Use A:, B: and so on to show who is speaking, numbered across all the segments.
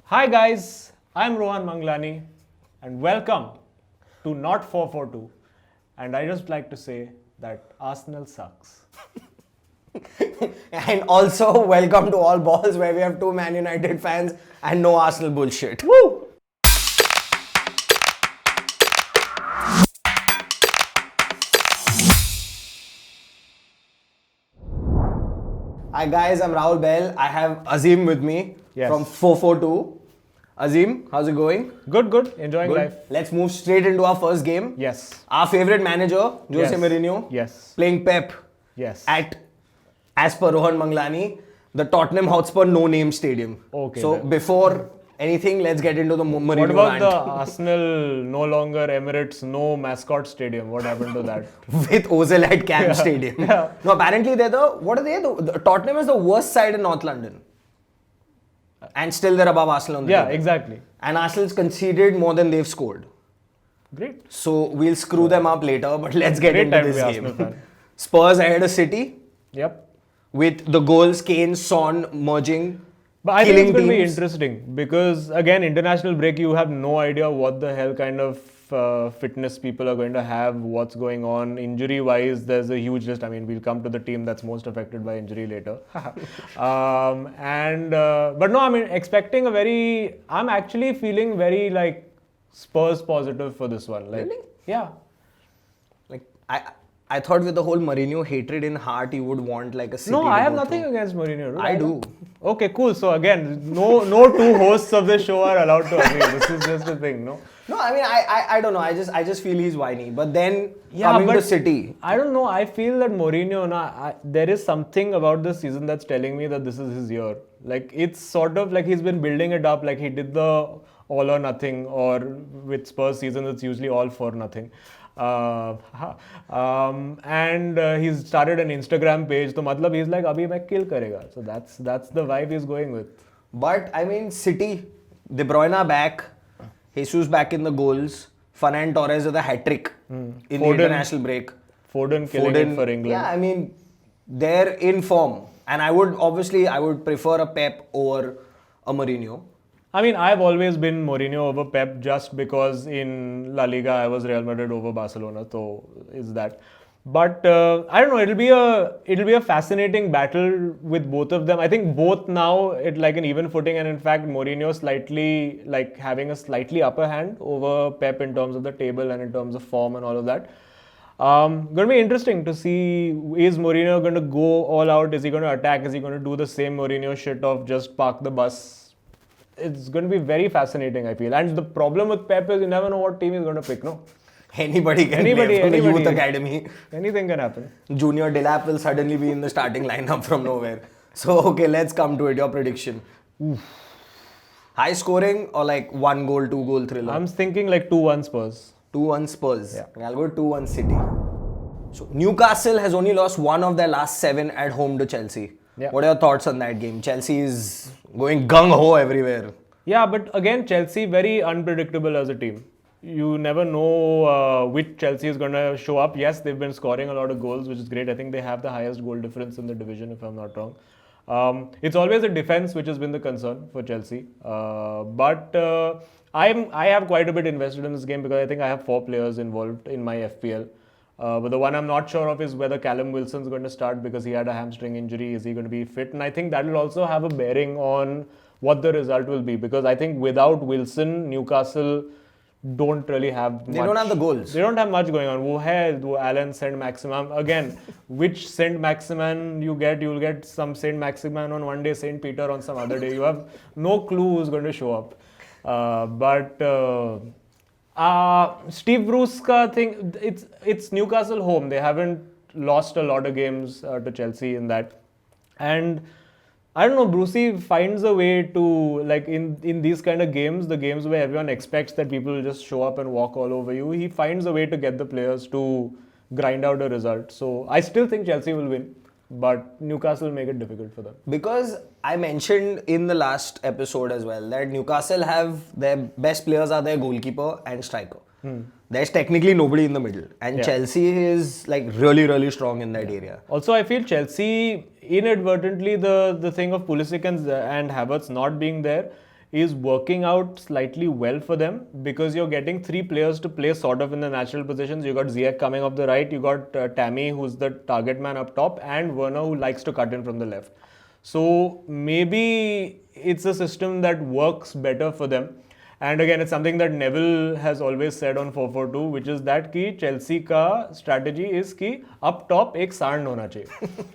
A: Hi guys, I'm Rohan Manglani and welcome to Not 442. And I just like to say that Arsenal sucks.
B: And also, welcome to All Balls, where we have two Man United fans and no Arsenal bullshit.
A: Woo!
B: Hi guys, I'm Rahul Bell. I have Azim with me
A: Yes.
B: from 442. Azim, how's it going?
A: Good, enjoying life.
B: Let's move straight into our first game.
A: Yes.
B: Our favorite manager, Jose
A: Yes.
B: Mourinho,
A: Yes.
B: playing Pep
A: Yes.
B: at, as per Rohan Manglani, the Tottenham Hotspur no-name stadium.
A: Okay,
B: So
A: then.
B: before anything, let's get into the Mourinho
A: What about
B: rant.
A: the Arsenal no longer Emirates, no mascot stadium? What happened to that?
B: With Ozil at Camp Stadium.
A: Yeah.
B: No, apparently they're what are they? The Tottenham is the worst side in North London. And still they're above Arsenal on the
A: Yeah,
B: table.
A: exactly.
B: And Arsenal's conceded more than they've scored.
A: Great.
B: So we'll screw them up later, but let's get
A: Great
B: into
A: time to
B: this
A: be
B: game.
A: Arsenal fan.
B: Spurs ahead of City
A: Yep.
B: with the goals, Kane, Son merging.
A: But I think
B: killing
A: it's going to be
B: teams.
A: interesting because, again, international break, you have no idea what the hell kind of fitness people are going to have, what's going on. Injury-wise, there's a huge list. I mean, we'll come to the team that's most affected by injury later. But no, I mean, expecting I'm actually feeling very, Spurs positive for this one.
B: Really?
A: Yeah.
B: Like I thought with the whole Mourinho hatred in heart, you would want like a City.
A: No,
B: to
A: I have
B: go
A: nothing
B: through.
A: against Mourinho. Dude.
B: I do.
A: Okay, cool. So again, no two hosts of the show are allowed to agree. This is just a thing, no?
B: No, I mean I don't know. I just feel he's whiny. But then
A: Yeah,
B: coming to
A: but
B: City,
A: I don't know. I feel that Mourinho, there is something about this season that's telling me that this is his year. Like, it's sort of like he's been building it up. Like, he did the all or nothing, or with Spurs season, it's usually all for nothing. He's started an Instagram page. So, matlab, he's like, abhi main kill karega. So, that's the vibe he's going with.
B: but I mean City, De Bruyne back, Jesus back in the goals, Ferran Torres with a hat trick in the
A: Foden.
B: international break.
A: Foden killing it for England.
B: Yeah, I mean they're in form, and I would prefer a Pep over a Mourinho.
A: I mean, I've always been Mourinho over Pep just because in La Liga I was Real Madrid over Barcelona, so is that. But I don't know. It'll be a fascinating battle with both of them. I think both now at like an even footing, and in fact Mourinho slightly like having a slightly upper hand over Pep in terms of the table and in terms of form and all of that. Going to be interesting to see, is Mourinho going to go all out? Is he going to attack? Is he going to do the same Mourinho shit of just park the bus? It's going to be very fascinating, I feel. And the problem with Pep is you never know what team he's going to pick, no?
B: Anybody can play from the youth academy.
A: Anything can happen.
B: Junior Delap will suddenly be in the starting lineup from nowhere. So okay, let's come to it. Your prediction. High scoring or like 1 goal, 2 goal thriller?
A: I'm thinking like 2-1 Spurs.
B: 2-1 Spurs.
A: Yeah.
B: I'll go 2-1 City. So Newcastle has only lost one of their last 7 at home to Chelsea.
A: Yeah.
B: What are your thoughts on that game? Chelsea is going gung-ho everywhere.
A: Yeah, but again, Chelsea very unpredictable as a team. You never know which Chelsea is going to show up. Yes, they've been scoring a lot of goals, which is great. I think they have the highest goal difference in the division, if I'm not wrong. It's always a defense which has been the concern for Chelsea. But I have quite a bit invested in this game because I think I have 4 players involved in my FPL. But the one I'm not sure of is whether Callum Wilson's going to start because he had a hamstring injury. Is he going to be fit? And I think that will also have a bearing on what the result will be, because I think without Wilson, Newcastle don't really have much.
B: They don't have the goals.
A: They don't have much going on. Wo Alan Saint-Maximin. Again, which Saint-Maximin you'll get some Saint-Maximin on one day, Saint Peter on some other day. You have no clue who's going to show up. Steve Bruce ka thing, it's Newcastle home. They haven't lost a lot of games to Chelsea in that. And I don't know, Brucey finds a way to, like in these kind of games, the games where everyone expects that people will just show up and walk all over you, he finds a way to get the players to grind out a result. So I still think Chelsea will win, but Newcastle will make it difficult for them.
B: Because I mentioned in the last episode as well that Newcastle have their best players are their goalkeeper and striker. There's technically nobody in the middle, and Chelsea is like really strong in that area.
A: Also, I feel Chelsea inadvertently the thing of Pulisic and Havertz not being there is working out slightly well for them because you're getting 3 players to play sort of in the natural positions. You got Ziyech coming off the right, you got Tammy, who's the target man up top, and Werner, who likes to cut in from the left. So maybe it's a system that works better for them. And again, it's something that Neville has always said on 4-4-2, which is that ki Chelsea ka strategy is ki up top ek sand hona chahiye.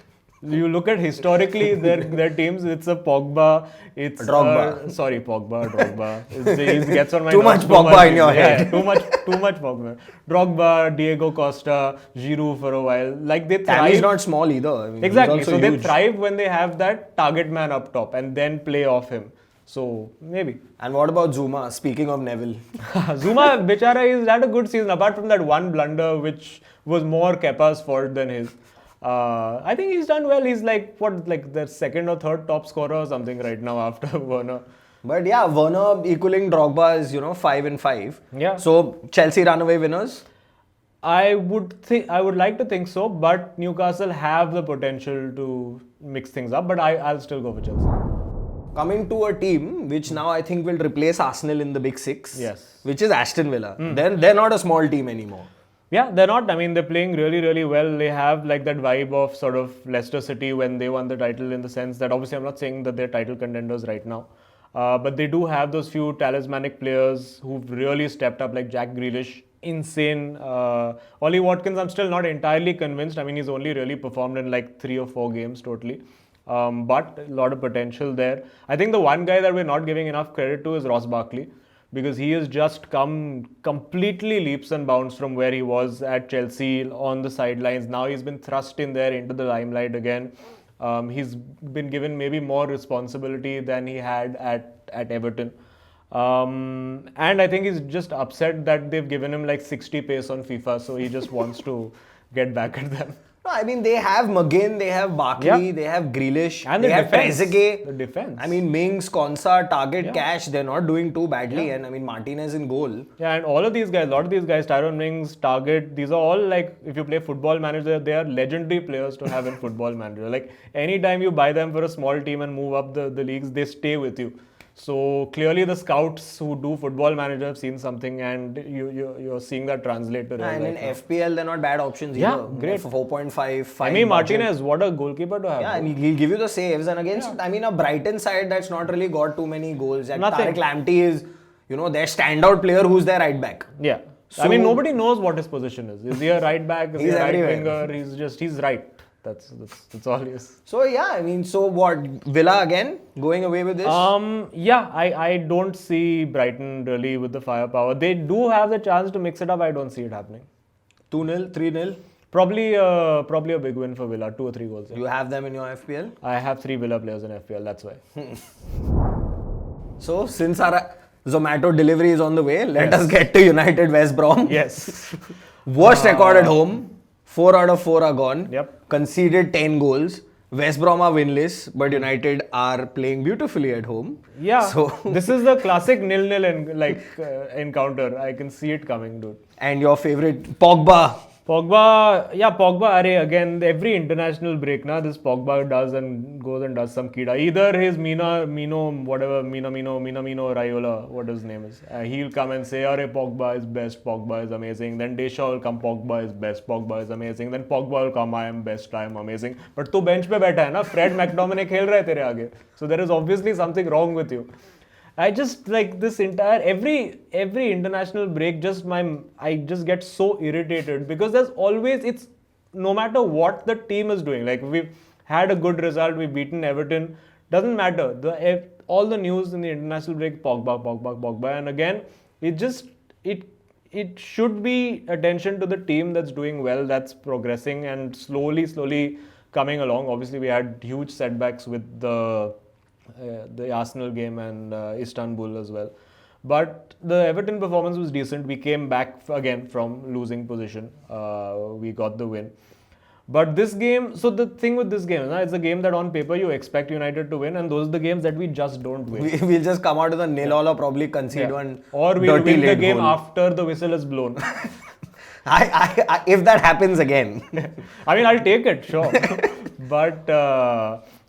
A: You look at historically their teams. It's a Pogba. It's
B: Drogba.
A: Drogba. He gets on my
B: too much Pogba in your head.
A: Yeah, too much Pogba. Drogba, Diego Costa, Giroud for a while. Like they thrive.
B: Tammy's not small either. I mean,
A: Exactly. So
B: huge.
A: they thrive when they have that target man up top and then play off him. So maybe.
B: And what about Zuma? Speaking of Neville,
A: Zuma, bichara, he's had a good season apart from that one blunder which was more Kepa's fault than his. I think he's done well. He's like the second or third top scorer or something right now after Werner.
B: but yeah, Werner equaling Drogba is 5-5.
A: Yeah.
B: So Chelsea runaway winners.
A: I would like to think so, but Newcastle have the potential to mix things up. But I'll still go for Chelsea.
B: Coming to a team which now I think will replace Arsenal in the Big Six.
A: Yes.
B: Which is Aston Villa. They're not a small team anymore.
A: Yeah, they're not. I mean, they're playing really, really well. They have like that vibe of sort of Leicester City when they won the title, in the sense that obviously I'm not saying that they're title contenders right now. But they do have those few talismanic players who've really stepped up, like Jack Grealish. Insane. Ollie Watkins, I'm still not entirely convinced. I mean, he's only really performed in like 3 or 4 games totally. But a lot of potential there. I think the one guy that we're not giving enough credit to is Ross Barkley, because he has just come completely leaps and bounds from where he was at Chelsea on the sidelines. Now he's been thrust in there into the limelight again. He's been given maybe more responsibility than he had at Everton. And I think he's just upset that they've given him like 60 pace on FIFA, so he just wants to get back at them.
B: No, I mean, they have McGinn, they have Barkley, they have Grealish,
A: And
B: they have Trezeguet.
A: The defense.
B: I mean, Mings, Konsa, Target, Cash, they're not doing too badly. And I mean, Martinez in goal.
A: Yeah, and all of these guys, a lot of these guys, Tyrone Mings, Target, these are all like, if you play Football Manager, they are legendary players to have in Football Manager. Like, anytime you buy them for a small team and move up the leagues, they stay with you. So clearly the scouts who do Football Manager have seen something, and you're seeing that translate to real
B: And in
A: life
B: FPL, they're not bad options
A: Yeah,
B: either.
A: great.
B: For 4.5, 5.
A: I mean,
B: budget.
A: Martinez, what a goalkeeper to have.
B: Yeah, and he'll give you the saves. And against, I mean, a Brighton side that's not really got too many goals. Like
A: Nothing.
B: Tarek Lamptey is, their standout player who's their right back.
A: Yeah.
B: So-
A: I mean, nobody knows what his position is. Is he a right back? Is he
B: He's
A: a right
B: everywhere.
A: winger? He's right. That's all he is.
B: So, yeah, I mean, so what? Villa again going away with this?
A: Yeah, I don't see Brighton really with the firepower. They do have the chance to mix it up. I don't see it happening.
B: 2-0, 3-0.
A: Probably a big win for Villa, 2 or 3 goals. Yeah.
B: You have them in your FPL?
A: I have 3 Villa players in FPL, that's why.
B: So, since our Zomato delivery is on the way, let us get to United West Brom.
A: Yes.
B: Worst record at home. 4 out of 4 are gone.
A: Yep.
B: Conceded 10 goals. West Brom are winless, but United are playing beautifully at home.
A: Yeah.
B: So
A: this is the classic 0-0 encounter. I can see it coming, dude.
B: And your favorite, Pogba.
A: Pogba, again, every international break, this Pogba goes and does some kida. Either his Mina Raiola, what his name is, he'll come and say, Arey, Pogba is best, Pogba is amazing. Then Desha will come, Pogba is best, Pogba is amazing. Then Pogba will come, I am best, I am amazing. But tu bench pe baitha hai na, Fred McTominay khel raha hai tere aage. So there is obviously something wrong with you. I just like this entire every international break. I just get so irritated because there's always it's no matter what the team is doing. Like we've had a good result, we've beaten Everton. Doesn't matter. All the news in the international break, Pogba, and again it should be attention to the team that's doing well, that's progressing and slowly coming along. Obviously, we had huge setbacks with the Arsenal game and Istanbul as well. But the Everton performance was decent. We came back again from losing position. We got the win. But this game, so the thing with this game, it's a game that on paper you expect United to win, and those are the games that we just don't win.
B: We'll just come out with a nil-all or probably concede one
A: or we'll
B: dirty
A: win the
B: late
A: game
B: goal.
A: after the whistle is blown.
B: I if that happens again.
A: I mean, I'll take it, sure. But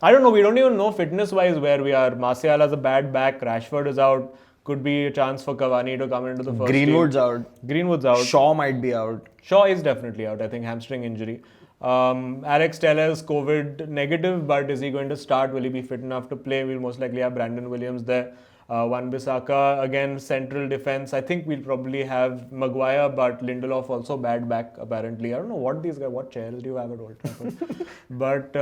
A: I don't know. We don't even know fitness-wise where we are. Martial has a bad back. Rashford is out. Could be a chance for Cavani to come into the first
B: Greenwood's
A: team.
B: out.
A: Greenwood's out.
B: Shaw might be out.
A: Shaw is definitely out. I think hamstring injury. Alex Telles, COVID negative, but is he going to start? Will he be fit enough to play? We'll most likely have Brandon Williams there. Wan-Bissaka, again, central defense. I think we'll probably have Maguire, but Lindelof also bad back, apparently. I don't know what chairs do you have at Old Trafford? But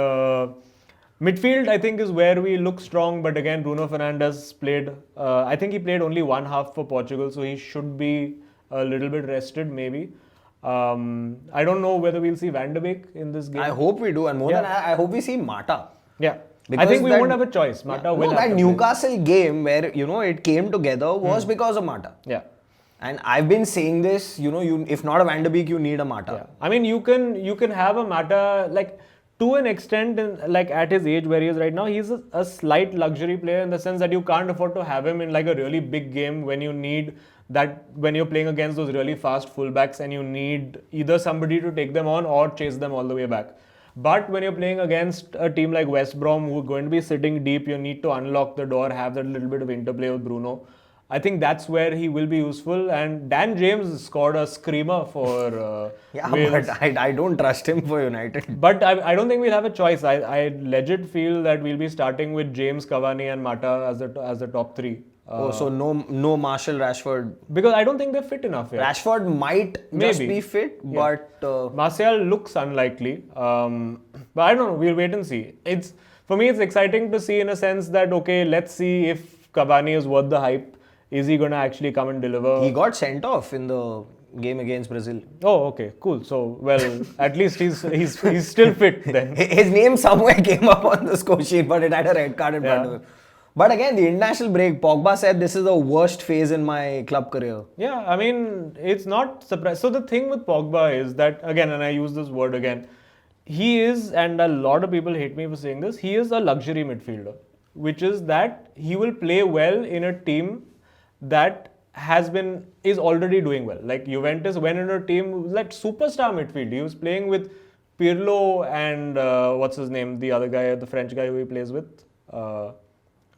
A: midfield, I think, is where we look strong. But again, Bruno Fernandes played, I think he played only one half for Portugal, so he should be a little bit rested, maybe. I don't know whether we'll see Van de Beek in this game.
B: I hope we do, and more than that, I hope we see Mata.
A: Yeah.
B: Because
A: I think we won't have a choice. Mata will have
B: that
A: to
B: Newcastle game where it came together was because of Mata.
A: Yeah.
B: And I've been saying this, if not a Van de Beek, you need a Mata.
A: Yeah. I mean, you can have a Mata, like, to an extent, like at his age where he is right now, he's a slight luxury player in the sense that you can't afford to have him in like a really big game when you need that, when you're playing against those really fast fullbacks and you need either somebody to take them on or chase them all the way back. But when you're playing against a team like West Brom who are going to be sitting deep, you need to unlock the door, have that little bit of interplay with Bruno. I think that's where he will be useful. And Dan James scored a screamer for Wales.
B: But I don't trust him for United.
A: But I don't think we'll have a choice. I legit feel that we'll be starting with James, Cavani and Mata as the top three.
B: So no Martial, Rashford.
A: Because I don't think they're fit enough yet.
B: Rashford might just be fit, but
A: Martial looks unlikely. But I don't know. We'll wait and see. For me, it's exciting to see in a sense that, okay, let's see if Cavani is worth the hype. Is he going to actually come and deliver?
B: He got sent off in the game against Brazil.
A: Oh, okay, cool. So, well, at least he's still fit then.
B: His name somewhere came up on the score sheet, but it had a red card in front of him. But again, the international break, Pogba said this is the worst phase in my club career.
A: Yeah, I mean, it's not surprising. So the thing with Pogba is that, again, and I use this word again, he is, and a lot of people hate me for saying this, he is a luxury midfielder, which is that he will play well in a team that is already doing well. Like Juventus went in a team like superstar midfield. He was playing with Pirlo and what's his name, the other guy, the French guy who he plays with,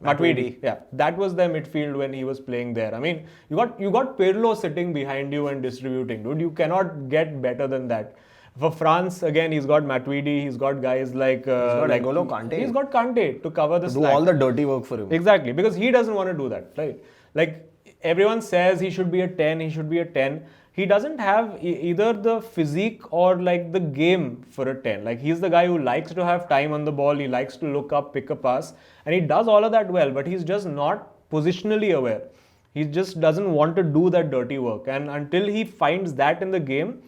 A: Matuidi. Yeah, that was their midfield when he was playing there. I mean, you got Pirlo sitting behind you and distributing, dude. You cannot get better than that. For France, again, he's got Matuidi. He's got guys like
B: N'Golo Kante.
A: He's got Kante to cover the slack.
B: Do all the dirty work for him.
A: Exactly, because he doesn't want to do that, right? Like everyone says, he should be a 10. He should be a 10. He doesn't have either the physique or like the game for a 10. Like he's the guy who likes to have time on the ball. He likes to look up, pick a pass, and he does all of that well. But he's just not positionally aware. He just doesn't want to do that dirty work. And until he finds that in the game,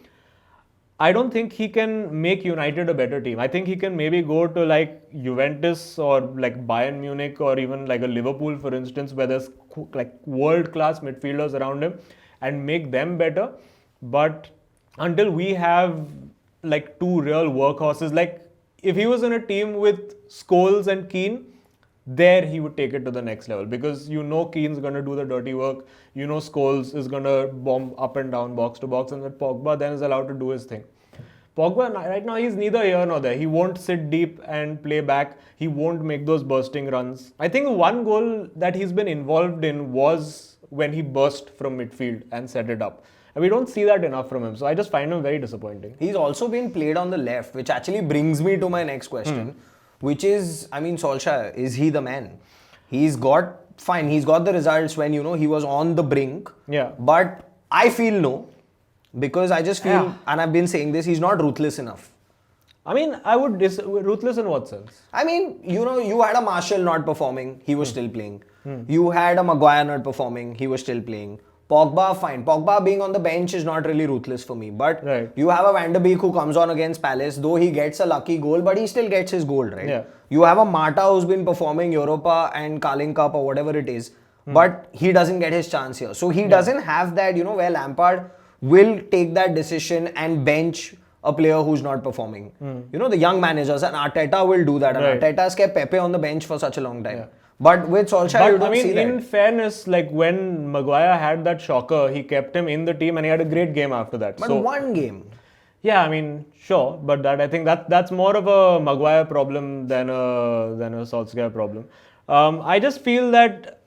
A: I don't think he can make United a better team. I think he can maybe go to like Juventus or like Bayern Munich or even like a Liverpool, for instance, where there's like world-class midfielders around him and make them better. But until we have like two real workhorses, like if he was in a team with Scholes and Keane, there he would take it to the next level, because Keane's going to do the dirty work, Scholes is going to bomb up and down, box to box, and that Pogba then is allowed to do his thing. Pogba right now, he's neither here nor there. He won't sit deep and play back. He won't make those bursting runs. I think one goal that he's been involved in was when he burst from midfield and set it up. And we don't see that enough from him. So I just find him very disappointing.
B: He's also been played on the left, which actually brings me to my next question. Which is, Solskjaer, is he the man? He's got the results when, he was on the brink.
A: Yeah.
B: But I feel no. Because I just feel, and I've been saying this, he's not ruthless enough.
A: I mean, ruthless in what sense?
B: I mean, you had a Martial not performing, he was still playing. You had a Maguire not performing, he was still playing. Pogba, fine. Pogba being on the bench is not really ruthless for me. But you have a Van de Beek who comes on against Palace, though he gets a lucky goal, but he still gets his goal, right?
A: Yeah.
B: You have a Mata who's been performing Europa and Carling Cup or whatever it is, but he doesn't get his chance here. So he doesn't have that, where Lampard will take that decision and bench a player who's not performing. The young managers, and Arteta will do that. And Arteta's kept Pepe on the bench for such a long time. Yeah. But with Solskjaer, you don't see that.
A: In fairness, like when Maguire had that shocker, he kept him in the team and he had a great game after that.
B: But one game.
A: Yeah, I mean, sure, but I think that's more of a Maguire problem than a Solskjaer problem. I just feel that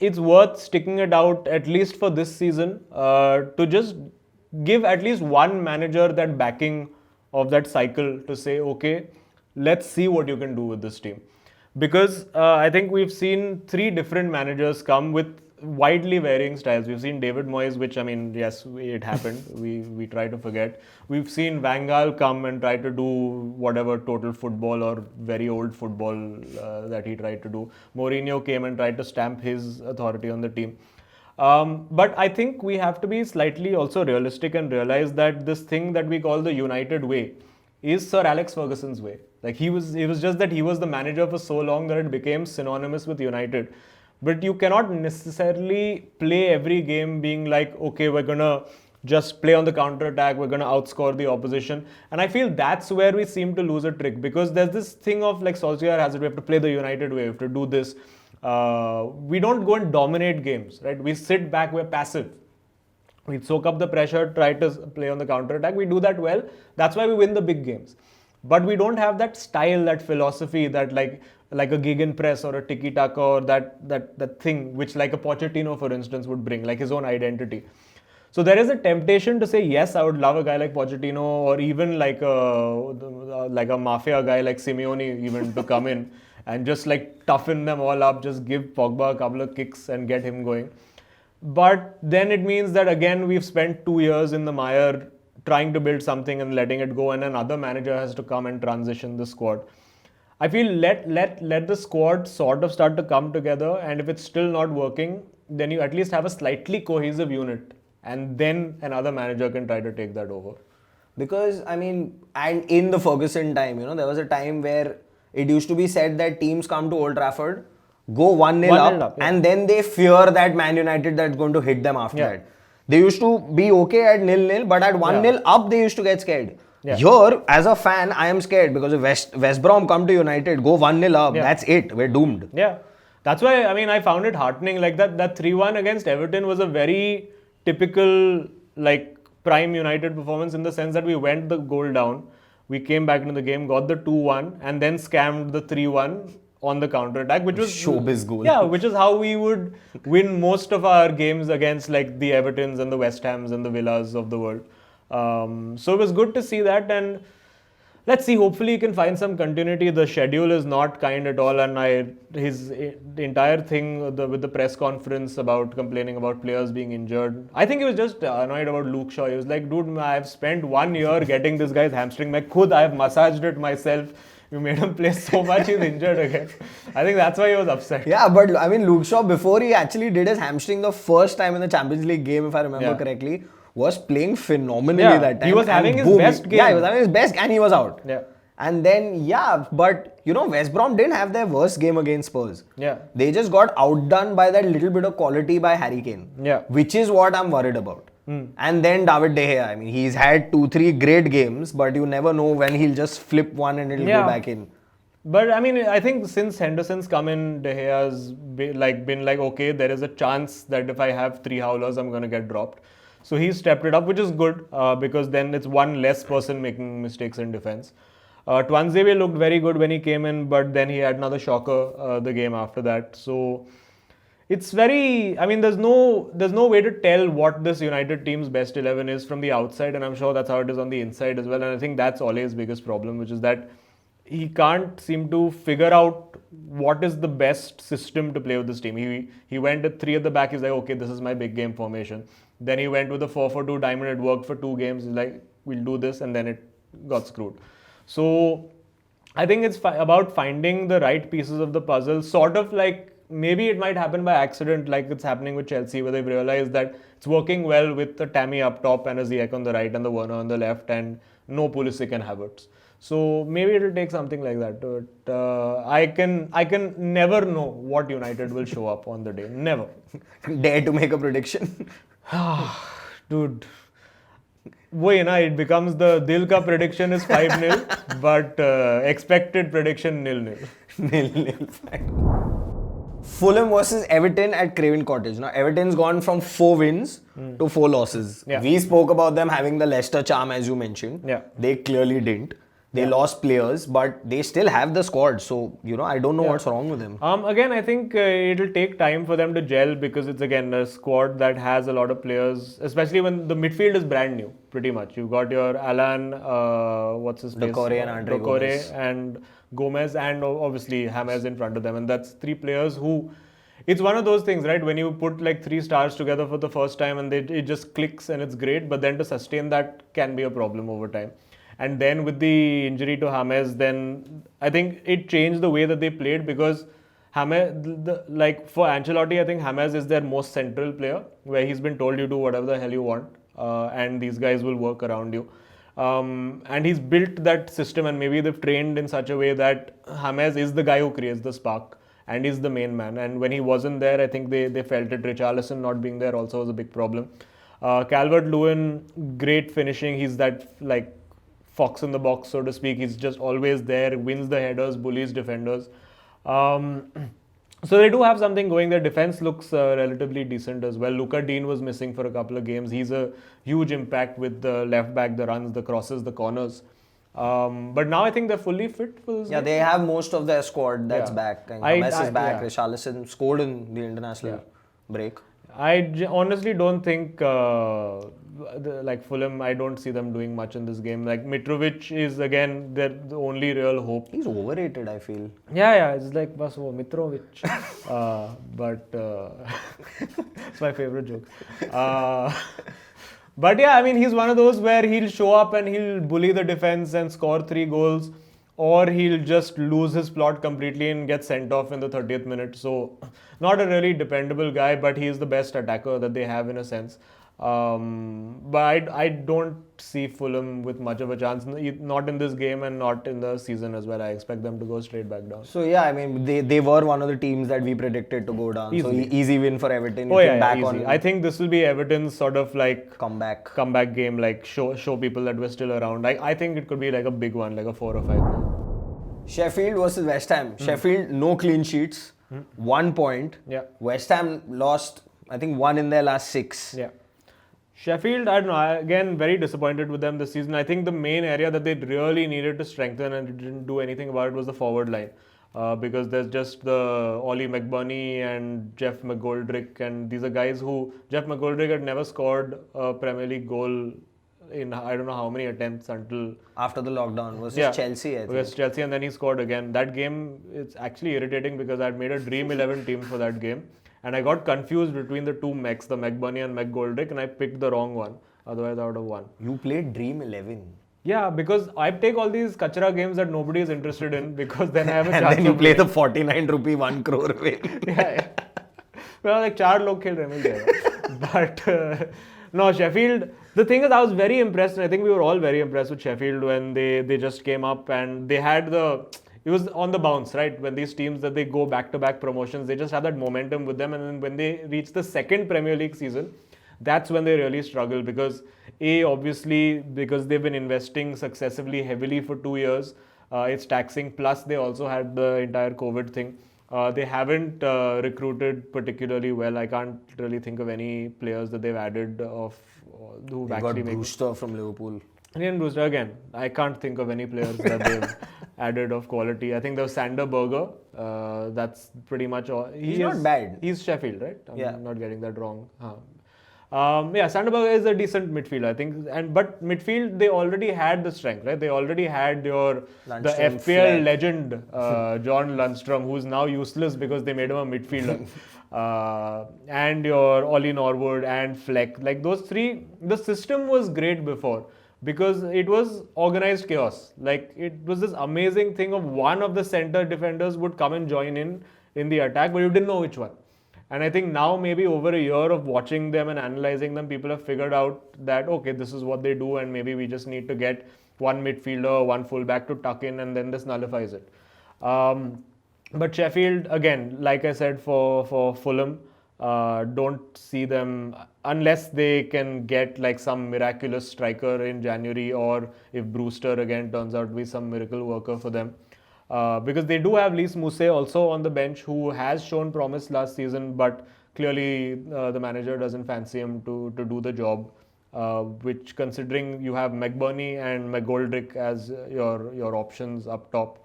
A: it's worth sticking it out at least for this season to just give at least one manager that backing of that cycle to say, okay, let's see what you can do with this team. Because I think we've seen three different managers come with widely varying styles. We've seen David Moyes, which I mean, yes, it happened. We try to forget. We've seen Van Gaal come and try to do whatever total football or very old football that he tried to do. Mourinho came and tried to stamp his authority on the team. But I think we have to be slightly also realistic and realize that this thing that we call the United way is Sir Alex Ferguson's way. Like it was just that he was the manager for so long that it became synonymous with United. But you cannot necessarily play every game being like, okay, we're gonna just play on the counter attack, we're gonna outscore the opposition. And I feel that's where we seem to lose a trick, because there's this thing of like Solskjaer has it, we have to play the United way, we have to do this. We don't go and dominate games, right? We sit back, we're passive. We soak up the pressure, try to play on the counter attack. We do that well. That's why we win the big games. But we don't have that style, that philosophy, that like a gegenpress or a tiki-taka or that thing which like a Pochettino, for instance, would bring, like his own identity. So there is a temptation to say, yes, I would love a guy like Pochettino, or even like a mafia guy like Simeone even to come in and just like toughen them all up, just give Pogba a couple of kicks and get him going. But then it means that again we've spent 2 years in the mire trying to build something and letting it go, and another manager has to come and transition the squad. I feel let the squad sort of start to come together, and if it's still not working, then you at least have a slightly cohesive unit, and then another manager can try to take that over.
B: Because I mean, and in the Ferguson time, there was a time where it used to be said that teams come to Old Trafford, go 1-0 up,
A: yeah.
B: and then they fear that Man United that's going to hit them after that. They used to be okay at 0-0, but at 1-0 up, they used to get scared. Yeah. Here, as a fan, I am scared because if West Brom come to United, go 1-0 up, that's it. We're doomed.
A: Yeah. That's why, I mean, I found it heartening. Like that 3-1 against Everton was a very typical, like, prime United performance in the sense that we went the goal down. We came back into the game, got the 2-1, and then scammed the 3-1 on the counter attack, which was
B: showbiz goal.
A: Yeah, which is how we would win most of our games against like the Evertons and the West Hams and the Villas of the world. So it was good to see that, and let's see. Hopefully, he can find some continuity. The schedule is not kind at all, and the entire thing with the press conference about complaining about players being injured. I think he was just annoyed about Luke Shaw. He was like, "Dude, I've spent 1 year getting this guy's hamstring. I have massaged it myself. You made him play so much, he's injured again." I think that's why he was upset.
B: Yeah, but I mean, Luke Shaw, before he actually did his hamstring the first time in the Champions League game, if I remember correctly, was playing phenomenally that time.
A: He was having his best game.
B: Yeah, he was having his best and he was out.
A: Yeah.
B: And then, but West Brom didn't have their worst game against Spurs.
A: Yeah.
B: They just got outdone by that little bit of quality by Harry Kane.
A: Yeah.
B: Which is what I'm worried about. And then David De Gea. I mean, he's had 2-3 great games, but you never know when he'll just flip one and it'll go back in.
A: But I mean, I think since Henderson's come in, De Gea's been like, okay, there is a chance that if I have 3 howlers, I'm going to get dropped. So he stepped it up, which is good because then it's one less person making mistakes in defense. Tuanzebe looked very good when he came in, but then he had another shocker the game after that. So it's very, I mean, there's no way to tell what this United team's best 11 is from the outside, and I'm sure that's how it is on the inside as well. And I think that's Ole's biggest problem, which is that he can't seem to figure out what is the best system to play with this team. He went at 3 at the back. He's like, okay, this is my big game formation. Then he went with the 4-4-2 diamond. It worked for 2 games. He's like, we'll do this, and then it got screwed. So I think it's about finding the right pieces of the puzzle. Sort of like maybe it might happen by accident, like it's happening with Chelsea, where they've realized that it's working well with the Tammy up top and a Ziyech on the right and the Werner on the left, and no Pulisic and Havertz. So maybe it'll take something like that. But I can never know what United will show up on the day. Never.
B: Dare to make a prediction?
A: Dude. It becomes the Dil ka prediction is 5-0, but expected prediction 0-0.
B: 0-0. Fulham versus Everton at Craven Cottage. Now, Everton's gone from 4 wins to 4 losses.
A: Yeah.
B: We spoke about them having the Leicester charm, as you mentioned.
A: Yeah.
B: They clearly didn't. They lost players, but they still have the squad. So, I don't know what's wrong with them.
A: Again, I think it'll take time for them to gel because it's again a squad that has a lot of players, especially when the midfield is brand new, pretty much. You've got your Alan, what's his face?
B: Doucouré and Andre Gomez.
A: And Gomez, and obviously James in front of them. And that's 3 players who, it's one of those things, right? When you put like 3 stars together for the first time and it just clicks and it's great, but then to sustain that can be a problem over time. And then with the injury to James, then I think it changed the way that they played because James, like for Ancelotti, I think James is their most central player where he's been told you do whatever the hell you want and these guys will work around you. And he's built that system and maybe they've trained in such a way that James is the guy who creates the spark and is the main man. And when he wasn't there, I think they felt it. Richarlison not being there also was a big problem. Calvert-Lewin, great finishing. He's that like fox in the box, so to speak. He's just always there, wins the headers, bullies defenders. So they do have something going. Their defense looks relatively decent as well. Luca Dean was missing for a couple of games. He's a huge impact with the left back, the runs, the crosses, the corners. But now I think they're fully fit for this game.
B: They have most of their squad that's back. And James is back.
A: Yeah.
B: Richarlison scored in the international break.
A: I honestly don't think like Fulham, I don't see them doing much in this game. Like Mitrovic is again the only real hope.
B: He's overrated, I feel.
A: Yeah, it's like bas wo Mitrovic. But it's my favorite joke. But yeah, I mean he's one of those where he'll show up and he'll bully the defense and score 3 goals, or he'll just lose his plot completely and get sent off in the 30th minute. So not a really dependable guy, but he's the best attacker that they have in a sense. But I don't see Fulham with much of a chance, not in this game and not in the season as well. I expect them to go straight back down.
B: So yeah, I mean they were one of the teams that we predicted to go down.
A: Easily.
B: So easy win for Everton.
A: Easy. I think this will be Everton's sort of like
B: comeback
A: game, like show people that we're still around. I think it could be like a big one, like a 4 or 5 now.
B: Sheffield versus West Ham. Sheffield, no clean sheets, 1 point.
A: Yeah.
B: West Ham lost, I think, 1 in their last 6.
A: Yeah. Sheffield, I don't know, again, very disappointed with them this season. I think the main area that they really needed to strengthen and didn't do anything about it was the forward line. Because there's just the Ollie McBurney and Jeff McGoldrick, and these are guys who, Jeff McGoldrick had never scored a Premier League goal in I don't know how many attempts until
B: after the lockdown versus Chelsea, I think.
A: Versus Chelsea, and then he scored again. That game, it's actually irritating because I'd made a Dream 11 team for that game. And I got confused between the 2 Mecs, the McBurney and McGoldrick, and I picked the wrong one. Otherwise, I would have won.
B: You played Dream 11?
A: Yeah, because I take all these kachra games that nobody is interested in because then I have a chance.
B: And then you play the 49 rupee 1 crore win.
A: Yeah. Well, like 4 log khel rahe hain. But no, Sheffield, the thing is I was very impressed, and I think we were all very impressed with Sheffield when they just came up and they had it was on the bounce, right? When these teams that they go back-to-back promotions, they just have that momentum with them. And then when they reach the second Premier League season, that's when they really struggle because obviously, because they've been investing successively heavily for 2 years, it's taxing. Plus, they also had the entire COVID thing. They haven't recruited particularly well. I can't really think of any players that they've added who've actually
B: got Brewster from Liverpool.
A: Ian Brewster, again, I can't think of any players that they've added of quality. I think there was Sander Berger. That's pretty much all.
B: He's not bad.
A: He's Sheffield, right? I'm not getting that wrong. Sander Berger is a decent midfielder, I think. But midfield, they already had the strength, right? They already had the FPL legend, John Lundstrom, who's now useless because they made him a midfielder. And your Ollie Norwood and Fleck. Like those 3, the system was great before. Because it was organized chaos. Like it was this amazing thing of one of the center defenders would come and join in the attack, but you didn't know which one. And I think now maybe over a year of watching them and analyzing them, people have figured out that, okay, this is what they do and maybe we just need to get 1 midfielder, 1 fullback to tuck in and then this nullifies it. But Sheffield, again, like I said for Fulham, don't see them unless they can get like some miraculous striker in January, or if Brewster again turns out to be some miracle worker for them. Because they do have Lys Mousset also on the bench, who has shown promise last season, but clearly the manager doesn't fancy him to do the job. Which, considering you have McBurney and McGoldrick as your options up top,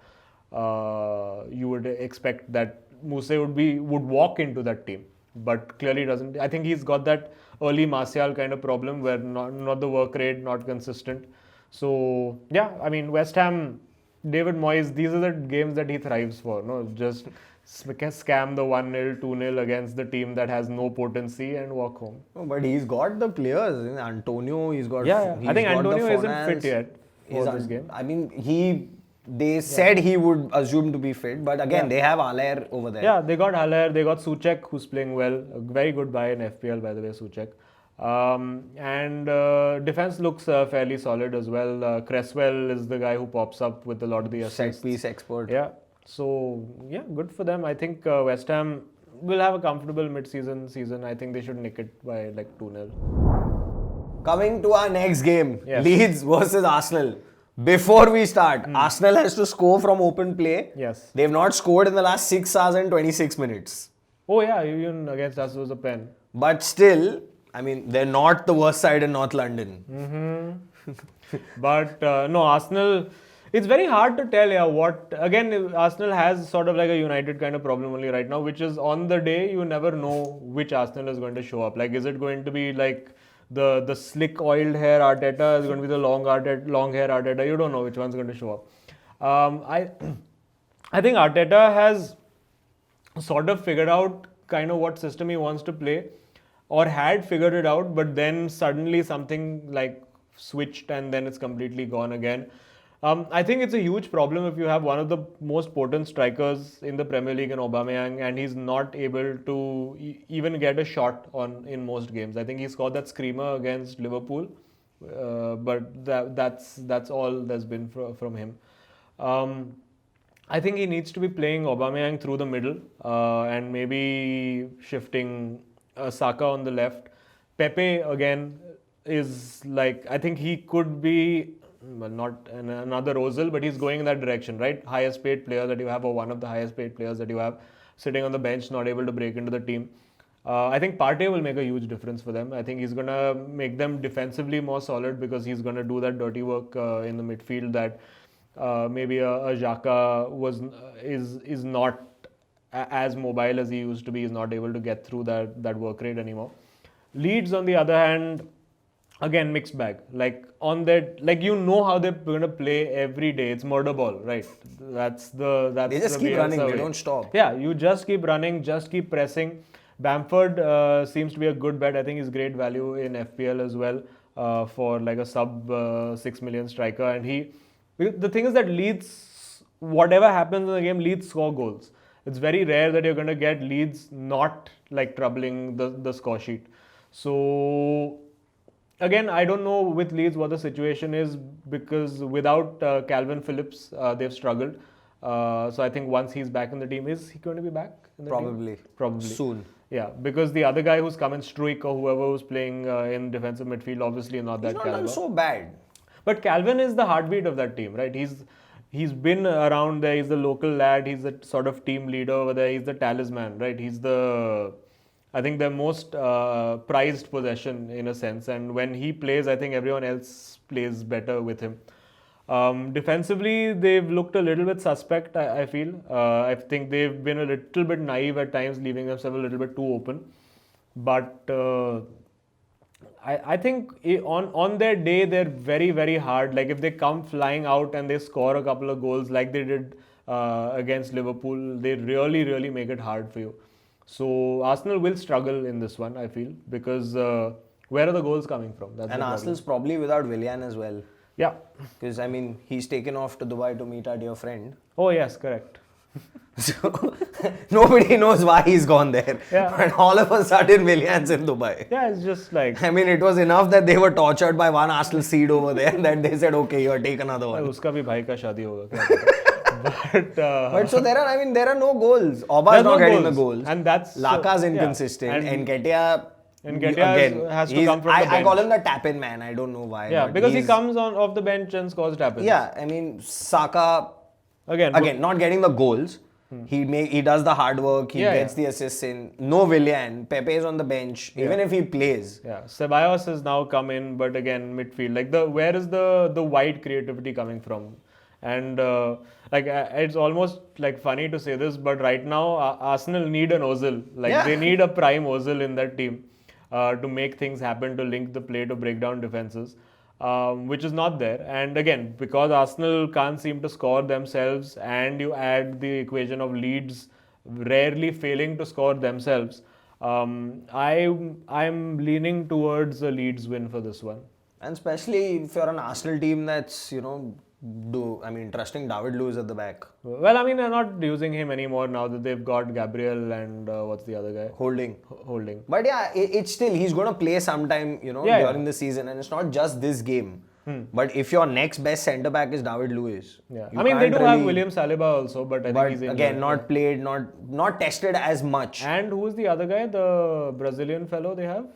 A: you would expect that Mousset would walk into that team, but clearly doesn't. I think he's got that early Martial kind of problem where not the work rate, not consistent. So yeah, I mean, West Ham, David Moyes, these are the games that he thrives for. No, just scam the 1-0, 2-0 against the team that has no potency and walk home.
B: No, but he's got the players. Antonio, he's got.
A: Yeah.
B: He's
A: I think
B: got
A: Antonio
B: the
A: isn't fit yet for this game.
B: I mean, they said he would assume to be fit, but again, they have Allaire over there.
A: Yeah, they got Haller, they got Souček, who's playing well. A very good buy in FPL, by the way, Souček. And defense looks fairly solid as well. Cresswell is the guy who pops up with a lot of the assists.
B: Set piece expert.
A: Yeah. So, yeah, good for them. I think West Ham will have a comfortable mid-season season. I think they should nick it by like 2-0.
B: Coming to our next game,
A: Yes.
B: Leeds versus Arsenal. Before we start, Arsenal has to score from open play.
A: Yes.
B: They've not scored in the last 6 hours and 26 minutes.
A: Oh, yeah, even against us was a pen.
B: But still, I mean, they're not the worst side in North London.
A: But no, Arsenal, it's very hard to tell, again, Arsenal has sort of like a United kind of problem only right now, which is on the day, you never know which Arsenal is going to show up. Like, is it going to be like the slick oiled hair Arteta, is going to be the long hair Arteta? You don't know which one's going to show up. I think Arteta has sort of figured out kind of what system he wants to play, or had figured it out, but then suddenly something like switched and then it's completely gone again. I think it's a huge problem if you have one of the most potent strikers in the Premier League in Aubameyang and he's not able to even get a shot in most games. I think he scored that screamer against Liverpool, but that's all there's been from him. I think he needs to be playing Aubameyang through the middle and maybe shifting Saka on the left. Pepe again is like, I think he could be, well, not another Ozil, but he's going in that direction, right? Highest paid player that you have, or one of the highest paid players that you have, sitting on the bench, not able to break into the team. I think Partey will make a huge difference for them. I think he's going to make them defensively more solid because he's going to do that dirty work in the midfield that maybe a Xhaka is not as mobile as he used to be. He's not able to get through that work rate anymore. Leeds, on the other hand, again, mixed bag. Like on that, like you know how they're going to play every day. It's murder ball, right? That's
B: They just keep running. They don't stop.
A: Yeah, you just keep running, just keep pressing. Bamford seems to be a good bet. I think he's great value in FPL as well for like a sub 6 million striker. And the thing is that Leeds, whatever happens in the game, Leeds score goals. It's very rare that you're going to get Leeds not like troubling the score sheet. So again, I don't know with Leeds what the situation is because without Calvin Phillips, they've struggled. So I think once he's back in the team, is he going to be back in the team? Probably.
B: Soon.
A: Yeah, because the other guy who's come in, Struijk or whoever was playing in defensive midfield, obviously not that caliber.
B: He's not done so bad.
A: But Calvin is the heartbeat of that team, right? He's been around there. He's the local lad. He's the sort of team leader over there. He's the talisman, right? He's I think their most prized possession in a sense. And when he plays, I think everyone else plays better with him. Defensively, they've looked a little bit suspect, I feel. I think they've been a little bit naive at times, leaving themselves a little bit too open. But I think on their day, they're very, very hard. Like if they come flying out and they score a couple of goals like they did against Liverpool, they really, really make it hard for you. So Arsenal will struggle in this one, I feel, because where are the goals coming from?
B: And Arsenal's probably without Willian as well.
A: Yeah.
B: Because, I mean, he's taken off to Dubai to meet our dear friend.
A: Oh, yes, correct.
B: So, nobody knows why he's gone there.
A: Yeah.
B: And all of a sudden, Willian's in Dubai.
A: Yeah, it's just like...
B: I mean, it was enough that they were tortured by one Arsenal seed over there that they said, okay, you take another one.
A: Uska bhi bhai ka shadi hoga.
B: But so there are no goals. Oba's not getting the goals.
A: And that's...
B: Laka's inconsistent. And Nketiah...
A: Nketiah has to come from the bench.
B: I call him the tap-in man. I don't know why.
A: Yeah, because he comes off the bench and scores tap-ins.
B: Yeah, I mean, Saka Again, not getting the goals. He does the hard work. He gets the assists in. No Willian. Pepe is on the bench. Even if he plays.
A: Yeah, Ceballos has now come in, but again midfield. Like where is the wide creativity coming from? And it's almost like funny to say this, but right now Arsenal need an Ozil. They need a prime Ozil in that team to make things happen, to link the play, to break down defenses. Which is not there. And again, because Arsenal can't seem to score themselves, and you add the equation of Leeds rarely failing to score themselves, I'm leaning towards a Leeds win for this one.
B: And especially if you're an Arsenal team that's, trusting David Luiz at the back.
A: Well, I mean, they're not using him anymore now that they've got Gabriel and what's the other guy?
B: Holding.
A: But
B: yeah, it's still, he's going to play sometime, during the season. And it's not just this game. But if your next best centre back is David Luiz.
A: Yeah. I mean, they do have William Saliba also, but I think he's injured.
B: Again, not played, not tested as much.
A: And who's the other guy? The Brazilian fellow they have?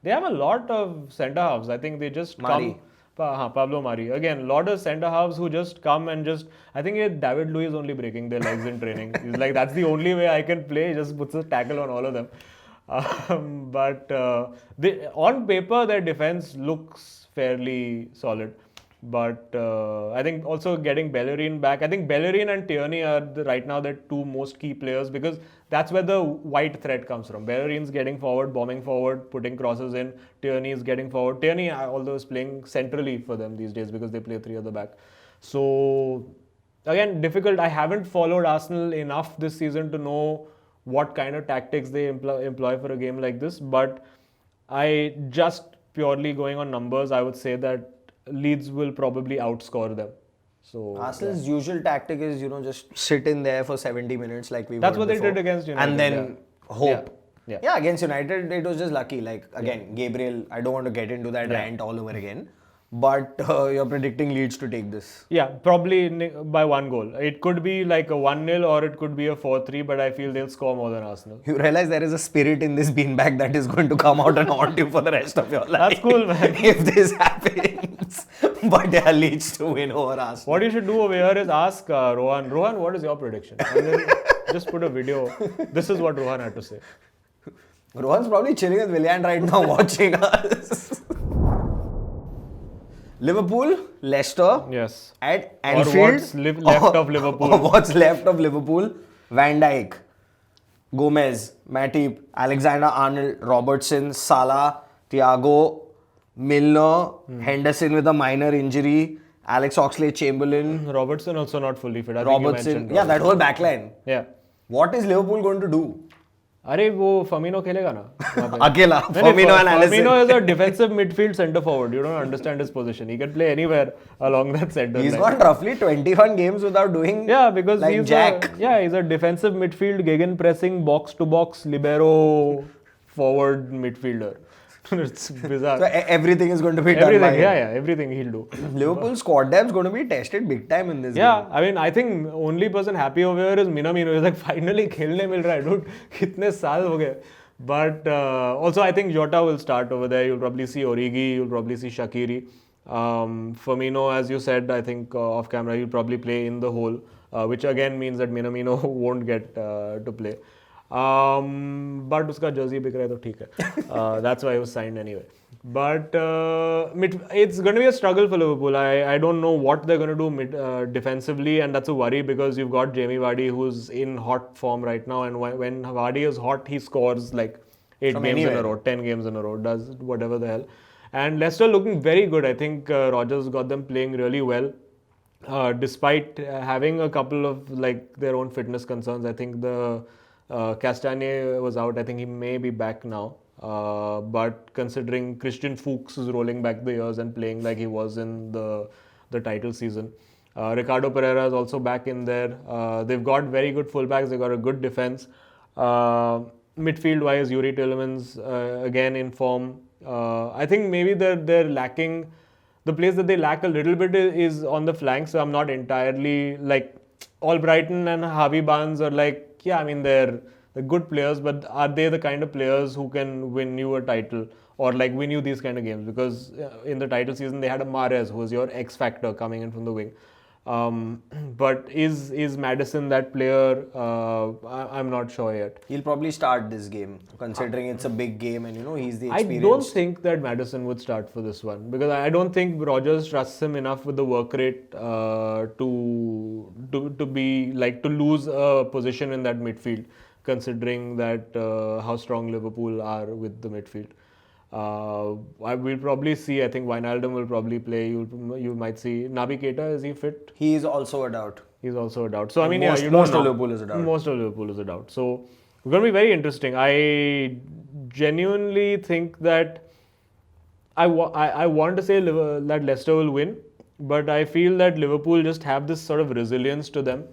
A: They have a lot of centre halves. I think they just come. Pablo Mari. Again, a lot of centre halves who just come and I think David Luiz only breaking their legs in training. He's like, that's the only way I can play. He just puts a tackle on all of them. On paper, their defense looks fairly solid. But I think also getting Bellerin back. I think Bellerin and Tierney are right now the two most key players, because that's where the white threat comes from. Bellerin's getting forward, bombing forward, putting crosses in. Tierney is getting forward. Tierney, although, is playing centrally for them these days because they play three at the back. So, again, difficult. I haven't followed Arsenal enough this season to know what kind of tactics they employ for a game like this. But I just purely going on numbers, I would say that Leeds will probably outscore them. So
B: Arsenal's usual tactic is, just sit in there for 70 minutes like we.
A: That's what they did against United.
B: And then hope.
A: Yeah,
B: against United, it was just lucky. Gabriel, I don't want to get into that rant all over again. But you're predicting Leeds to take this.
A: Yeah, probably by one goal. It could be like a 1-0 or it could be a 4-3, but I feel they'll score more than Arsenal.
B: You realize there is a spirit in this beanbag that is going to come out and haunt you for the rest of your life.
A: That's cool, man.
B: If this happens. But yeah, Leeds to win over Arsenal.
A: What you should do over here is ask Rohan. Rohan, what is your prediction? And then just put a video. This is what Rohan had to say.
B: Rohan's probably chilling with Willian right now watching us. Liverpool, Leicester.
A: Yes.
B: At Anfield.
A: Or what's left of Liverpool.
B: Or what's left of Liverpool. Van Dijk, Gomez, Matip, Alexander-Arnold, Robertson, Salah, Thiago, Milner, Henderson with a minor injury, Alex Oxlade-Chamberlain.
A: Robertson also not fully fit.
B: Robertson. Yeah, that whole backline.
A: Yeah.
B: What is Liverpool going to do?
A: अरे वो Firmino खेलेगा ना
B: अकेला Firmino and Alisson.
A: Firmino is a defensive midfield centre forward. You don't understand his position. He can play anywhere along that centre.
B: He's got roughly 21 games without doing
A: because
B: like
A: he's
B: Jack.
A: He's a defensive midfield, gegen pressing, box to box, libero, forward midfielder. It's bizarre.
B: So everything is going to be done by him.
A: Everything he'll do.
B: Liverpool squad depth is going to be tested big time in this game.
A: Yeah, I mean, I think only person happy over here is Minamino. He's like, finally खेलने मिल रहा है, dude. कितने साल हो गए. But also, I think Jota will start over there. You'll probably see Origi. You'll probably see Shaqiri. Firmino, as you said, I think off camera, he'll probably play in the hole, which again means that Minamino won't get to play. But उसका jersey बिक रहा है तो ठीक है. That's why he was signed anyway. But it's going to be a struggle for Liverpool. I don't know what they're going to do defensively, and that's a worry because you've got Jamie Vardy who's in hot form right now, and when Vardy is hot, he scores like 8 games in a row, 10 games in a row, does whatever the hell. And Leicester looking very good. I think Rodgers got them playing really well. Despite having a couple of like their own fitness concerns. I think the Castagne was out. I think he may be back now. But considering Christian Fuchs is rolling back the years and playing like he was in the title season. Ricardo Pereira is also back in there. They've got very good fullbacks. They've got a good defense. Midfield-wise, Yuri Tielemans again in form. I think maybe they're lacking. The place that they lack a little bit is on the flanks. So I'm not entirely like Albrighton and Harvey Barnes are like, yeah, I mean they're good players, but are they the kind of players who can win you a title or like win you these kind of games? Because in the title season they had a Mahrez who was your X factor coming in from the wing. But is Maddison that player? I'm not sure yet.
B: He'll probably start this game, considering it's a big game and he's the
A: I
B: experienced.
A: don't think that Maddison would start for this one because I don't think Rodgers trusts him enough with the work rate to be like to lose a position in that midfield, considering that how strong Liverpool are with the midfield. We'll probably see. I think Wijnaldum will probably play. You might see Naby Keita. Is he fit?
B: He is also a doubt.
A: He's also a doubt. So I mean,
B: most,
A: you
B: most
A: don't
B: of
A: know.
B: Liverpool is a doubt.
A: Most of Liverpool is a doubt. So it's going to be very interesting. I genuinely think that I want to say that Leicester will win, but I feel that Liverpool just have this sort of resilience to them.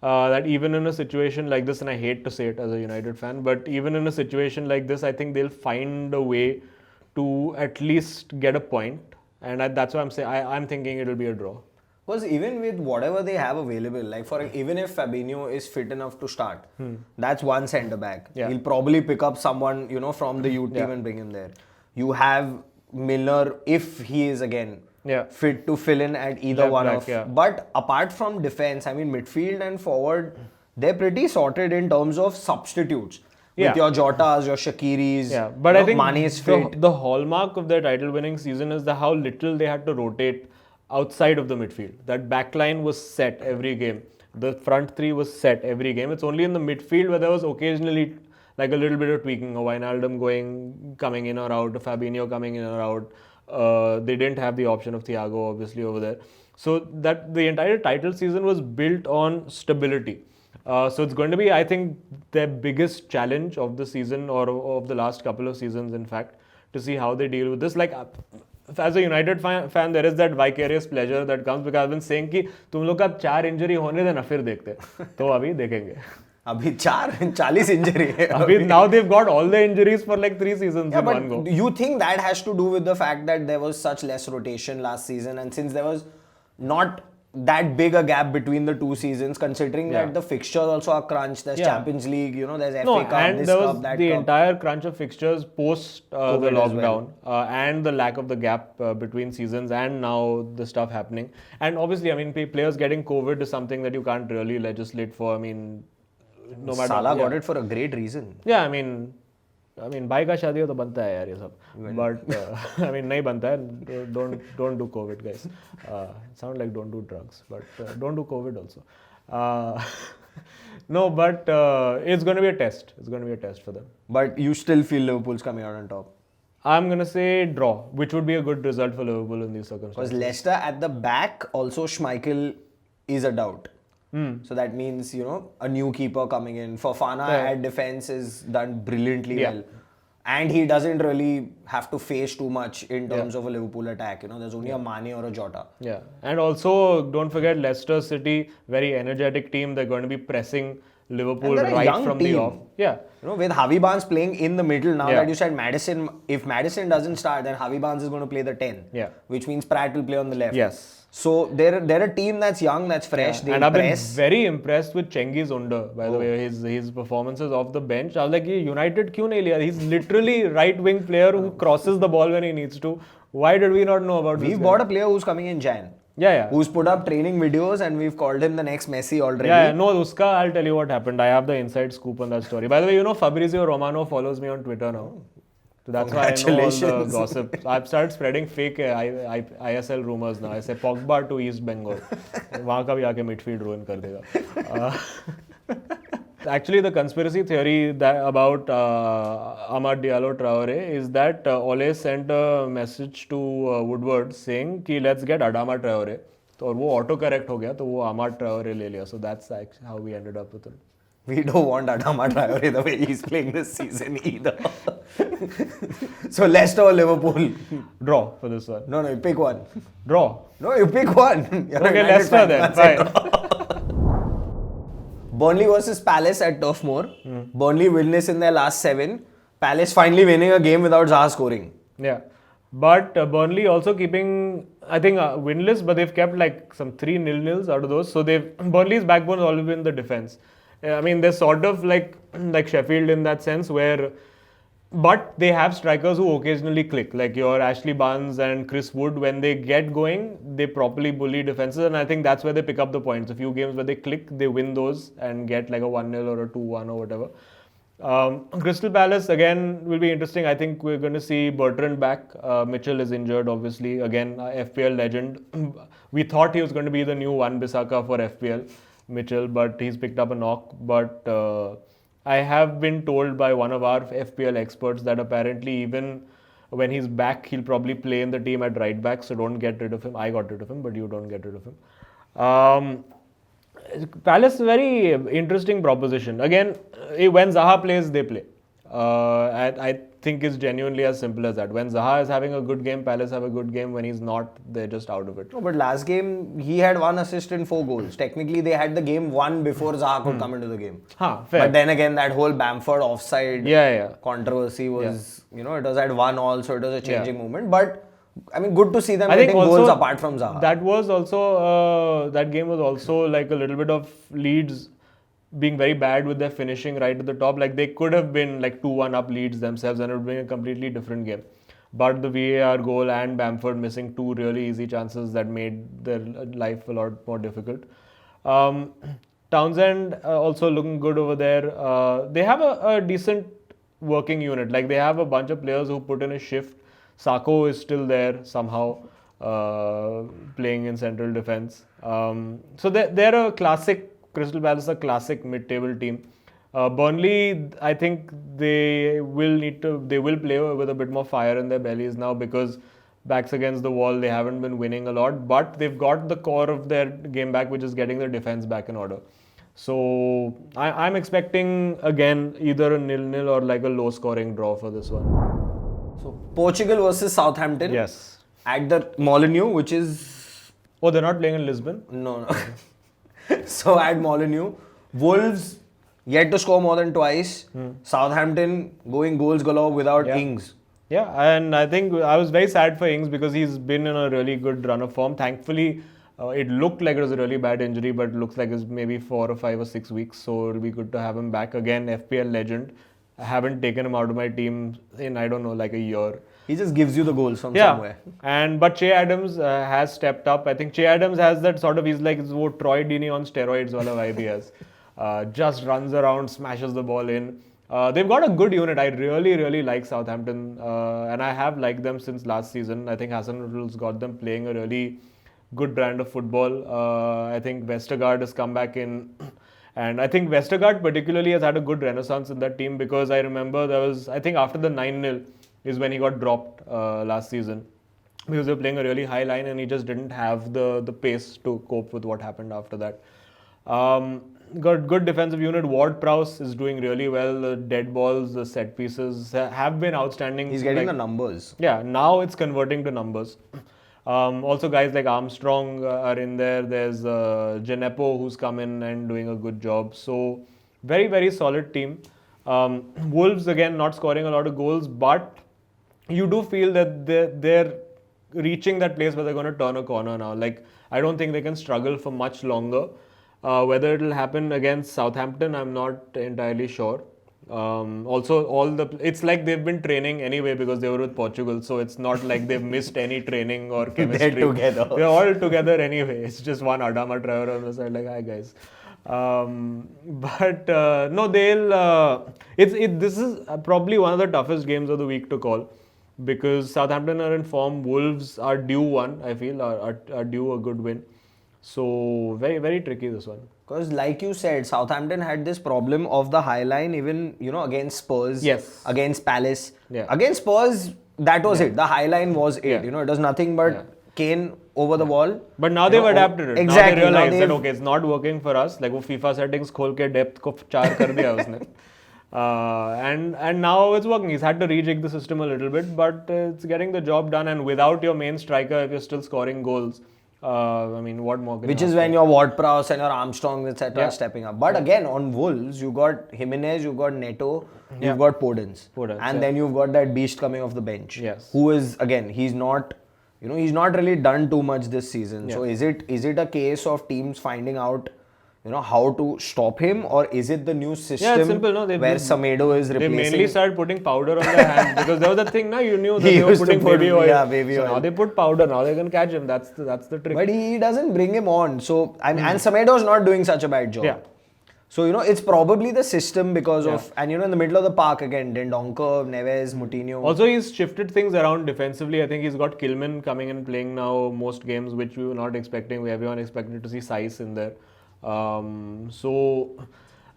A: That even in a situation like this, and I hate to say it as a United fan, but even in a situation like this, I think they'll find a way to at least get a point, and that's why I'm saying I'm thinking it'll be a draw.
B: Because even with whatever they have available, like even if Fabinho is fit enough to start, that's one centre back.
A: Yeah.
B: He'll probably pick up someone from the youth team and bring him there. You have Milner if he is again fit to fill in at either one of. Yeah. But apart from defense, I mean midfield and forward, they're pretty sorted in terms of substitutes. With your Jotas, your Shakiris,
A: but I think
B: Mane is fit.
A: The hallmark of their title-winning season is how little they had to rotate outside of the midfield. That backline was set every game. The front three was set every game. It's only in the midfield where there was occasionally like a little bit of tweaking. A Wijnaldum coming in or out, a Fabinho coming in or out. They didn't have the option of Thiago obviously over there. So that the entire title season was built on stability. So it's going to be, I think, their biggest challenge of the season or of the last couple of seasons, in fact, to see how they deal with this. Like, as a United fan, there is that vicarious pleasure that comes because I've been saying कि तुम लोग का 4 injury होने देना फिर देखते तो अभी देखेंगे.
B: अभी 40 injury है.
A: अभी now they've got all the injuries for like 3 seasons in one go.
B: You think that has to do with the fact that there was such less rotation last season, and since there was not that big a gap between the 2 seasons, considering that the fixtures also are crunched. There's Champions League, there's FA Cup,
A: and
B: this
A: there was
B: cup, that
A: the
B: cup.
A: entire crunch of fixtures post the lockdown and the lack of the gap between seasons, and now the stuff happening. And obviously, I mean, players getting COVID is something that you can't really legislate for. I mean, no matter.
B: Salah got it for a great reason.
A: Yeah, I mean, भाई का शादी हो तो बनता है यार ये सब. But I mean नहीं बनता है. Don't do COVID, guys. Sound like don't do drugs, but don't do COVID also. No, but it's going to be a test. It's going to be a test for them.
B: But you still feel Liverpool's coming out on top?
A: I'm going to say draw, which would be a good result for Liverpool in these circumstances.
B: Because Leicester at the back, also Schmeichel is a doubt. So that means, a new keeper coming in. Fofana at defense is done brilliantly well. And he doesn't really have to face too much in terms of a Liverpool attack. There's only a Mane or a Jota.
A: Yeah. And also, don't forget Leicester City, very energetic team. They're going to be pressing Liverpool right from the off. Yeah.
B: With Javi Barnes playing in the middle now that you said Maddison, if Maddison doesn't start, then Javi Barnes is going to play the 10.
A: Yeah.
B: Which means Pratt will play on the left.
A: Yes.
B: So they're a team that's young, that's fresh. They
A: and I've been very impressed with Cengiz Under, by the way, his performances off the bench. I was like, United क्यों नहीं लिया? He's literally right wing player who crosses the ball when he needs to. Why did we not know about this?
B: We've bought a player who's coming in Jan.
A: Yeah.
B: Who's put up training videos and we've called him the next Messi already.
A: Yeah, no, uska, I'll tell you what happened. I have the inside scoop on that story. By the way, Fabrizio Romano follows me on Twitter now. So that's why I know all the gossip. I've started spreading fake ISL rumors now. I say Pogba to East Bengal. वहाँ का भी आके midfield ruin कर देगा. Actually, the conspiracy theory about Amad Diallo Traore is that Ole sent a message to Woodward saying कि let's get Adama Traore. तो और वो auto correct हो गया तो वो Amad Traore ले लिया. So that's actually how we ended up with him.
B: We don't want Adama Traore the way he's playing this season either. So Leicester or Liverpool?
A: Draw for this one.
B: No, you pick one.
A: Draw.
B: No, you pick one.
A: Okay, Leicester then. Fine.
B: Burnley versus Palace at Turf Moor. Burnley winless in their last 7. Palace finally winning a game without Zaha scoring.
A: Yeah. But Burnley also keeping, I think, winless, but they've kept like some 3 nil-nils out of those. So Burnley's backbone has always been the defense. I mean, they're sort of like Sheffield in that sense where But they have strikers who occasionally click, like your Ashley Barnes and Chris Wood. When they get going, they properly bully defenses, and I think that's where they pick up the points. A few games where they click, they win those and get like a 1-0 or a 2-1 or whatever. Crystal Palace again will be interesting. I think we're going to see Bertrand back. Mitchell is injured, obviously. Again, FPL legend. We thought he was going to be the new Wan-Bissaka for FPL, Mitchell, but he's picked up a knock. But I have been told by one of our FPL experts that apparently even when he's back, he'll probably play in the team at right back. So don't get rid of him. I got rid of him, but you don't get rid of him. Palace, very interesting proposition. Again, when Zaha plays, they play. And I think it's genuinely as simple as that. When Zaha is having a good game, Palace have a good game. When he's not, they're just out of it.
B: No, but last game, he had 1 assist and 4 goals. Technically, they had the game won before Zaha could come into the game.
A: Fair.
B: But then again, that whole Bamford offside controversy was, it was at 1-1, so it was a changing moment. But I mean, good to see them getting goals apart from Zaha.
A: That was also, that game was also like a little bit of Leeds being very bad with their finishing right at the top. Like they could have been like 2-1 up Leeds themselves and it would have been a completely different game. But the VAR goal and Bamford missing 2 really easy chances that made their life a lot more difficult. Townsend also looking good over there. They have a decent working unit. Like they have a bunch of players who put in a shift. Sako is still there somehow, playing in central defense. So they're a classic, Crystal Palace, a classic mid-table team. Burnley, I think they will play with a bit more fire in their bellies now because backs against the wall, they haven't been winning a lot, but they've got the core of their game back, which is getting their defense back in order. So I'm expecting again either a 0-0 or like a low-scoring draw for this one.
B: So Portugal versus Southampton.
A: Yes.
B: At the Molineux, which is...
A: Oh, they're not playing in Lisbon?
B: No. So at Molineux, Wolves yet to score more than twice. Southampton going goals galore without Ings.
A: Yeah, and I think I was very sad for Ings because he's been in a really good run of form. Thankfully, it looked like it was a really bad injury, but it looks like it's maybe 4 or 5 or 6 weeks. So it'll be good to have him back again. FPL legend. I haven't taken him out of my team in, I don't know, like a year.
B: He just gives you the goals from somewhere.
A: But Che Adams has stepped up. I think Che Adams has that sort of, he's like Troy Deeney on steroids wala vibe he has. Just runs around, smashes the ball in. They've got a good unit. I really, really like Southampton. And I have liked them since last season. I think Hasenhutl's got them playing a really good brand of football. I think Vestergaard has come back in. And I think Vestergaard particularly has had a good renaissance in that team because I remember I think after the 9-0 is when he got dropped last season because they were playing a really high line and he just didn't have the pace to cope with what happened after that. Got good defensive unit. Ward-Prowse is doing really well. The dead balls, the set pieces have been outstanding.
B: He's getting the numbers.
A: Yeah, now it's converting to numbers. Also guys like Armstrong are in there. There's Djenepo who's come in and doing a good job. So very, very solid team. Wolves again not scoring a lot of goals, but you do feel that they're reaching that place where they're going to turn a corner now. Like I don't think they can struggle for much longer. Whether it'll happen against Southampton, I'm not entirely sure. Also, it's like they've been training anyway because they were with Portugal, so it's not like they've missed any training or chemistry.
B: They're together.
A: They're all together anyway. It's just one Adama Traore on the side, like, hi guys. No, this is probably one of the toughest games of the week to call because Southampton are in form. Wolves are due one, I feel, are due a good win. So very, very tricky this one.
B: Because like you said, Southampton had this problem of the high line even, against Spurs, against Palace.
A: Yeah.
B: Against Spurs, that was it. The high line was it. It was nothing but Kane over the wall.
A: But now they've adapted it.
B: Exactly.
A: Now they realize that, okay, it's not working for us. Like, वो FIFA settings खोल के depth को 4 कर दिया उसने. And now it's working. He's had to rejig the system a little bit, but it's getting the job done. And without your main striker, if you're still scoring goals, I mean, what more can
B: Which is when your Ward-Prowse and your Armstrong, etc. are stepping up. But again, on Wolves, you got Jimenez, you've got Neto, you've got Podence. And then you've got that beast coming off the bench.
A: Yes.
B: Who is, again, he's not really done too much this season. So is it a case of teams finding out how to stop him, or is it the new system
A: Yeah, it's simple, no?
B: where Semedo is
A: They
B: replacing?
A: mainly started putting powder on their hands because there was a thing, you knew that
B: He
A: they were
B: used to
A: putting
B: put-
A: baby oil.
B: yeah, baby
A: so
B: oil.
A: now they put powder, now they can catch him. That's the trick.
B: But he doesn't bring him on. So and Semedo's not doing such a bad job.
A: Yeah.
B: So it's probably the system because
A: Yeah.
B: of, and in the middle of the park again, Dendoncker, Neves, Moutinho.
A: Also, he's shifted things around defensively. I think he's got Kilman coming and playing now most games, which we were not expecting. Everyone expected to see Saiss in there. So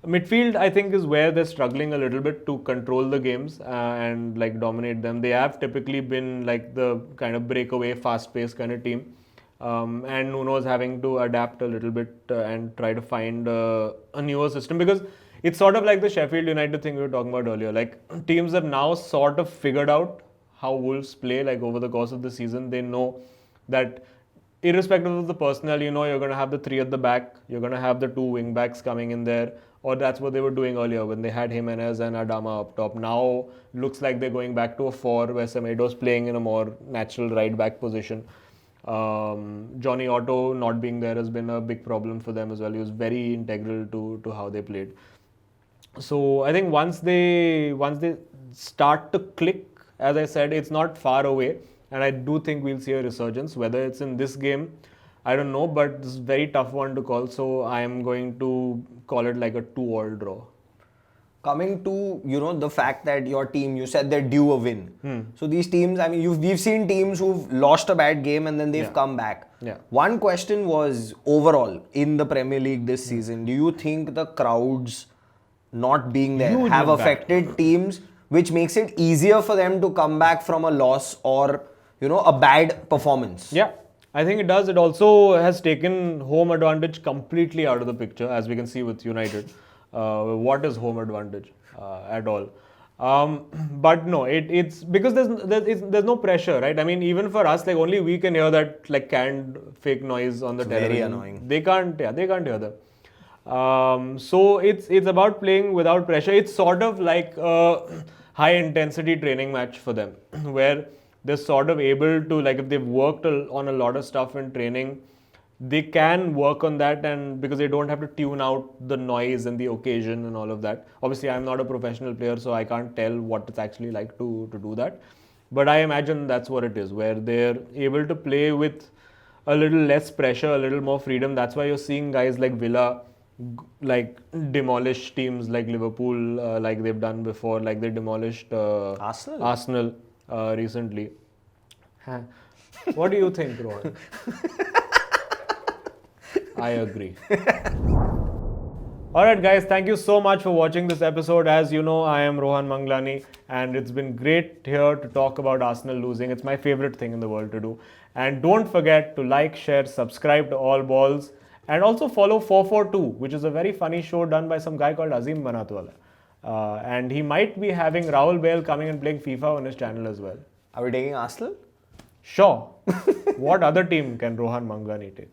A: midfield, I think, is where they're struggling a little bit to control the games and like dominate them. They have typically been like the kind of breakaway, fast-paced kind of team. And Nuno's having to adapt a little bit and try to find a newer system, because it's sort of like the Sheffield United thing we were talking about earlier. Like, teams have now sort of figured out how Wolves play. Like, over the course of the season, they know that irrespective of the personnel, you're going to have the three at the back, you're going to have the two wing backs coming in there, or that's what they were doing earlier when they had Jimenez and Adama up top. Now looks like they're going back to a 4 where Semedo's playing in a more natural right back position. Johnny Otto not being there has been a big problem for them as well. He was very integral to how they played. So I think once they start to click, as I said, it's not far away, and I do think we'll see a resurgence. Whether it's in this game, I don't know, but this is a very tough one to call. So I am going to call it like a 2-2 draw.
B: Coming to the fact that your team, you said they're due a win. So these teams, I mean, we've seen teams who've lost a bad game and then they've come back.
A: Yeah.
B: One question was, overall in the Premier League this season, do you think the crowds not being there
A: Huge
B: have
A: impact.
B: affected teams, which makes it easier for them to come back from a loss or a bad performance?
A: Yeah, I think it does. It also has taken home advantage completely out of the picture, as we can see with United. What is home advantage at all? But no, it's because there's no pressure, right? I mean, even for us, like, only we can hear that like canned fake noise on the television.
B: Very annoying.
A: They can't hear that. So it's about playing without pressure. It's sort of like a high intensity training match for them, where they're sort of able to, like, if they've worked on a lot of stuff in training, they can work on that, and because they don't have to tune out the noise and the occasion and all of that. Obviously, I'm not a professional player, so I can't tell what it's actually like to do that. But I imagine that's what it is, where they're able to play with a little less pressure, a little more freedom. That's why you're seeing guys like Villa like demolish teams like Liverpool, like they've done before, like they demolished Arsenal recently. What do you think, Rohan? I agree. Alright guys, thank you so much for watching this episode. As you know, I am Rohan Manglani, and it's been great here to talk about Arsenal losing. It's my favorite thing in the world to do. And don't forget to like, share, subscribe to All Balls, and also follow 442, which is a very funny show done by some guy called Azim Banatwala. And he might be having Rahul Bail coming and playing FIFA on his channel as well.
B: Are we taking Arsenal?
A: Sure. What other team can Rohan Manglani take?